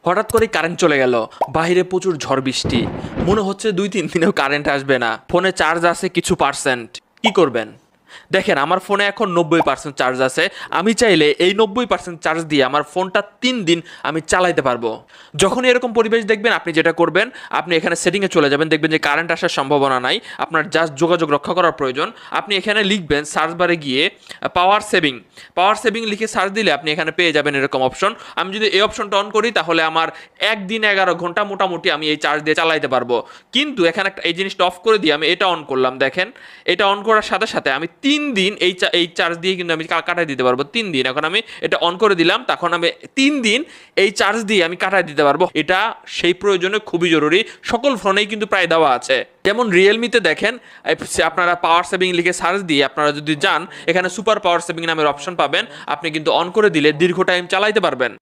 হঠাৎ করে কারেন্ট চলে গেল, বাইরে প্রচুর ঝড় বৃষ্টি, মনে হচ্ছে 2-3 দিনেও কারেন্ট আসবে না, ফোনে চার্জ আছে কিছু পার্সেন্ট, কি করবেন? দেখেন আমার ফোনে এখন 90% চার্জ আছে, আমি চাইলে এই 90% চার্জ দিয়ে আমার ফোনটা 3 দিন আমি চালাইতে পারবো। যখন এরকম পরিবেশ দেখবেন, আপনি যেটা করবেন, আপনি এখানে সেটিংয়ে চলে যাবেন, দেখবেন যে কারেন্ট আসার সম্ভাবনা নাই, আপনার জাস্ট যোগাযোগ রক্ষা করার প্রয়োজন। আপনি এখানে লিখবেন সার্চ বারে গিয়ে পাওয়ার সেভিং লিখে সার্চ দিলে আপনি এখানে পেয়ে যাবেন এরকম অপশন। আমি যদি এই অপশনটা অন করি তাহলে আমার একদিন 11 ঘন্টা মোটামুটি আমি এই চার্জ দিয়ে চালাইতে পারবো। কিন্তু এখানে একটা এই জিনিসটা অফ করে দিয়ে আমি এটা অন করলাম, দেখেন এটা অন করার সাথে সাথে আমি 3 দিন এই চার্জ দিয়ে কিন্তু আমি কাটাই দিতে পারবো। 3 দিন এখন আমি এটা অন করে দিলাম, তখন আমি 3 দিন এই চার্জ দিয়ে আমি কাটাই দিতে পারবো। এটা সেই প্রয়োজনে খুবই জরুরি, সকল ফোনেই কিন্তু প্রায় দেওয়া আছে। যেমন রিয়েলমিতে দেখেন, আপনারা পাওয়ার সেভিং লিখে সার্চ দিয়ে আপনারা যদি যান, এখানে সুপার পাওয়ার সেভিং নামের অপশন পাবেন, আপনি কিন্তু অন করে দিলে দীর্ঘ টাইম চালাইতে পারবেন।